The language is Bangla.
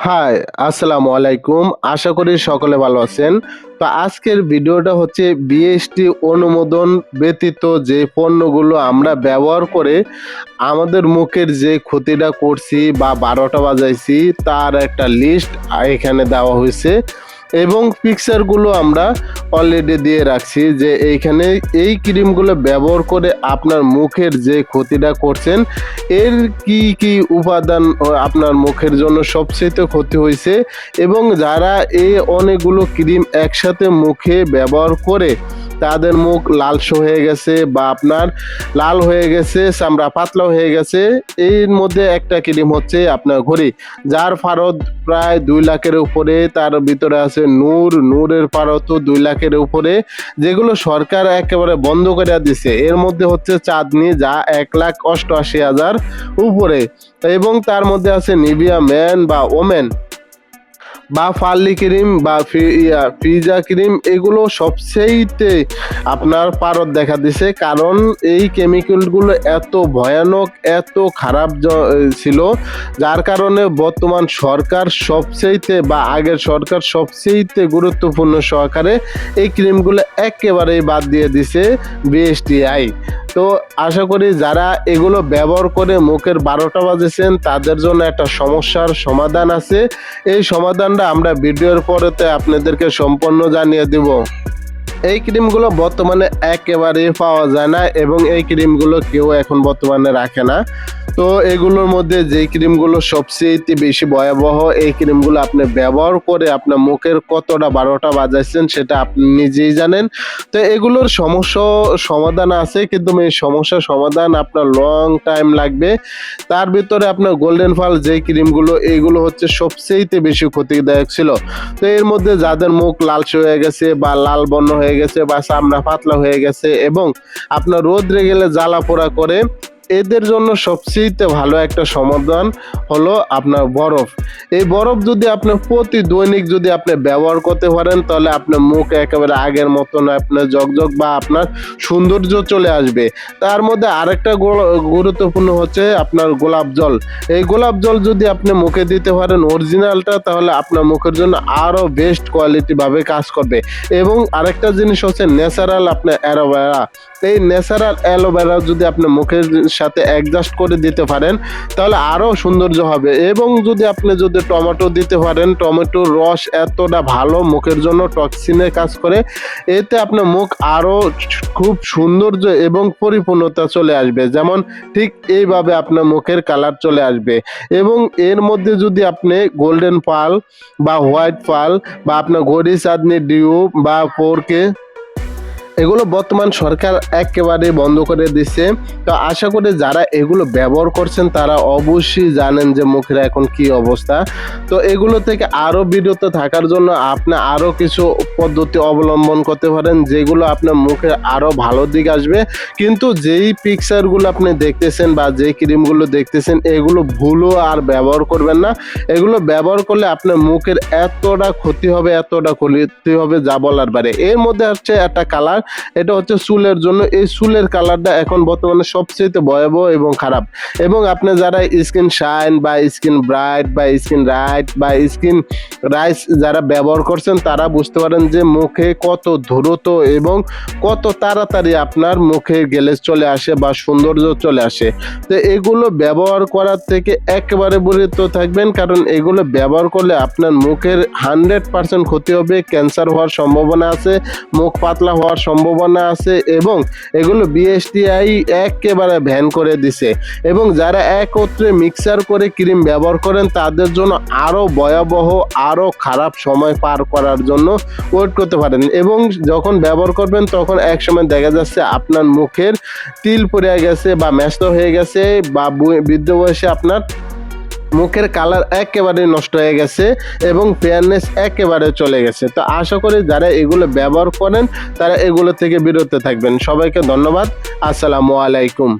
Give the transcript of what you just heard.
হাই, আসসালামু আলাইকুম। আশা করি সকলে ভালো আছেন। তো আজকের ভিডিওটা হচ্ছে বিএসটি অনুমোদন ব্যতীত যে পণ্যগুলো আমরা ব্যবহার করে আমাদের মুখের যে ক্ষতিটা করছি বা ১২টা বাজাইছি তার একটা লিস্ট এখানে দেওয়া হয়েছে এবং পিকচারগুলো আমরা অলরেডি দিয়ে রাখছি যে এইখানে এই ক্রিমগুলো ব্যবহার করে আপনার মুখের যে ক্ষতিটা করছেন এর কি কি উপাদান আপনার মুখের জন্য সবচেয়ে ক্ষতি হয়েছে এবং যারা এই অনেকগুলো ক্রিম একসাথে মুখে ব্যবহার করে তাদের মুখ লালসে হয়ে গেছে বা আপনার লাল হয়ে গেছে, চামড়া পাতলা হয়ে গেছে। এর মধ্যে একটা ক্রিম হচ্ছে আপনার ঘড়ি, যার ফারত প্রায় ২ লাখের উপরে, তার ভিতরে আছে নূরের ফারতও ২ লাখের উপরে, যেগুলো সরকার একেবারে বন্ধ করে দিছে। এর মধ্যে হচ্ছে চাঁদনি, যা ১,৮৮,০০০ উপরে, এবং তার মধ্যে আছে নিভিয়া ম্যান বা ওমেন বা ফার্লি ক্রিম বা ফিজা ক্রিম, এগুলো সবচেয়েতে আপনার পারদ দেখা দিছে, কারণ এই কেমিক্যালগুলো এত ভয়ানক, এত খারাপ ছিল, যার কারণে বর্তমান সরকার সবচেয়েতে বা আগের সরকার সবচেয়েতে গুরুত্বপূর্ণ সহকারে এই ক্রিমগুলো একেবারেই বাদ দিয়ে দিছে বিএসটিআই। তো আশা করি যারা এগুলো ব্যবহার করে মুখের ১২টা বাজেছেন তাদের জন্য একটা সমস্যার সমাধান আছে। এই সমাধানটা আমরা ভিডিওর পরেতে আপনাদেরকে সম্পূর্ণ জানিয়ে দেব। এই ক্রিমগুলো বর্তমানে একেবারেই পাওয়া যায় না এবং এই ক্রিমগুলো কেউ এখন বর্তমানে রাখে না। তো এগুলোর মধ্যে যেই ক্রিমগুলো সবচেয়ে বেশি ভয়াবহ, এই ক্রিমগুলো আপনি ব্যবহার করে আপনার মুখের কতটা ১২টা বাজাইছেন সেটা আপনি নিজেই জানেন। তো এগুলোর সমস্যা সমাধান আছে, কিন্তু এই সমস্যার সমাধান আপনার লং টাইম লাগবে। তার ভিতরে আপনার গোল্ডেন ফাল যেই ক্রিমগুলো, এইগুলো হচ্ছে সবচেয়ে বেশি ক্ষতিদায়ক ছিল। তো এর মধ্যে যাদের মুখ লালচে হয়ে গেছে বা লাল বর্ণ হয়ে গেছে বা চামড়া পাতলা হয়ে গেছে এবং আপনার রোদ্রে গেলে জ্বালা পোড়া করে, এদের জন্য সবচেয়ে ভালো একটা সমাধান হলো আপনার বরফ। এই বরফ যদি আপনি দৈনিক যদি আপনি ব্যবহার করতে পারেন, তাহলে আপনার মুখ একেবারে আগের মতন আপনার জকজক বা আপনার সৌন্দর্য চলে আসবে। তার মধ্যে আরেকটা গুরুত্বপূর্ণ হচ্ছে আপনার গোলাপ জল। এই গোলাপ জল যদি আপনি মুখে দিতে পারেন অরিজিনালটা, তাহলে আপনার মুখের জন্য আরও বেস্ট কোয়ালিটি ভাবে কাজ করবে। এবং আরেকটা জিনিস হচ্ছে ন্যাচারাল আপনার অ্যালোভেরা। এই ন্যাচারাল অ্যালোভেরা যদি আপনি মুখের সাথে অ্যাডজাস্ট করে দিতে পারেন তাহলে আরও সৌন্দর্য হবে। এবং যদি আপনি টমেটো দিতে পারেন, টমেটোর রস এতটা ভালো মুখের জন্য, টক্সিনের কাজ করে, এতে আপনার মুখ আরও খুব সৌন্দর্য এবং পরিপূর্ণতা চলে আসবে। যেমন ঠিক এইভাবে আপনার মুখের কালার চলে আসবে। এবং এর মধ্যে যদি আপনি গোল্ডেন পাল বা হোয়াইট পাল বা আপনার ঘড়ি, চাঁদনি, ডিউ বা 4K, এগুলো বর্তমান সরকার একেবারে বন্ধ করে দিচ্ছে। তো আশা করি যারা এগুলো ব্যবহার করছেন তারা অবশ্যই জানেন যে মুখের এখন কি অবস্থা। তো এগুলো থেকে আরও বিরত থাকার জন্য আপনি আরও কিছু পদ্ধতি অবলম্বন করতে পারেন, যেগুলো আপনার মুখে আরও ভালো দিক আসবে। কিন্তু যেই পিকচারগুলো আপনি দেখতেছেন বা যেই ক্রিমগুলো দেখতেছেন, এগুলো ভুলও আর ব্যবহার করবেন না। এগুলো ব্যবহার করলে আপনার মুখের এতটা ক্ষতি হবে, এতটা ক্ষতি হবে যা বলার বাইরে। এর মধ্যে হচ্ছে একটা কালার, এটা হচ্ছে চুলের জন্য। এই চুলের কালারটা এখন বর্তমানে সবচেয়ে ভয়াবহ এবং খারাপ। এবং আপনি যারা স্কিন শাইন বা স্কিন ব্রাইট বা স্কিন রাইট বা স্কিন রাইস যারা ব্যবহার করছেন, তারা বুঝতে পারেন যে মুখে কত দ্রুত এবং কত তাড়াতাড়ি আপনার মুখে গ্লেজ চলে আসে বা সৌন্দর্য চলে আসে। তো এগুলো ব্যবহার করার থেকে একেবারে বিরত থাকবেন, কারণ এগুলো ব্যবহার করলে আপনার মুখের 100% ক্ষতি হবে। ক্যান্সার হওয়ার সম্ভাবনা আছে, মুখ পাতলা হওয়ার সম্ভাবনা আছে, এবং এগুলো বিএসটিআই একেবারে ব্যান করে দিছে। এবং যারা একত্রে মিক্সার করে ক্রিম ব্যবহার করেন তাদের জন্য আরও ভয়াবহ, আরও খারাপ সময় পার করার জন্য ওয়েট করতে পারেন। এবং যখন ব্যবহার করবেন তখন এক সময় দেখা যাচ্ছে আপনার মুখের তিল পড়ে গেছে বা ম্যাস্ত হয়ে গেছে, বা বৃদ্ধ বয়সে আপনার মুখের কালার একেবারে নষ্ট হয়ে গেছে এবং ফেয়ারনেস একেবারে চলে গেছে। তো আশা করি যারা এগুলো ব্যবহার করেন তারা এগুলো থেকে বিরত থাকবেন। সবাইকে ধন্যবাদ। আসসালামু আলাইকুম।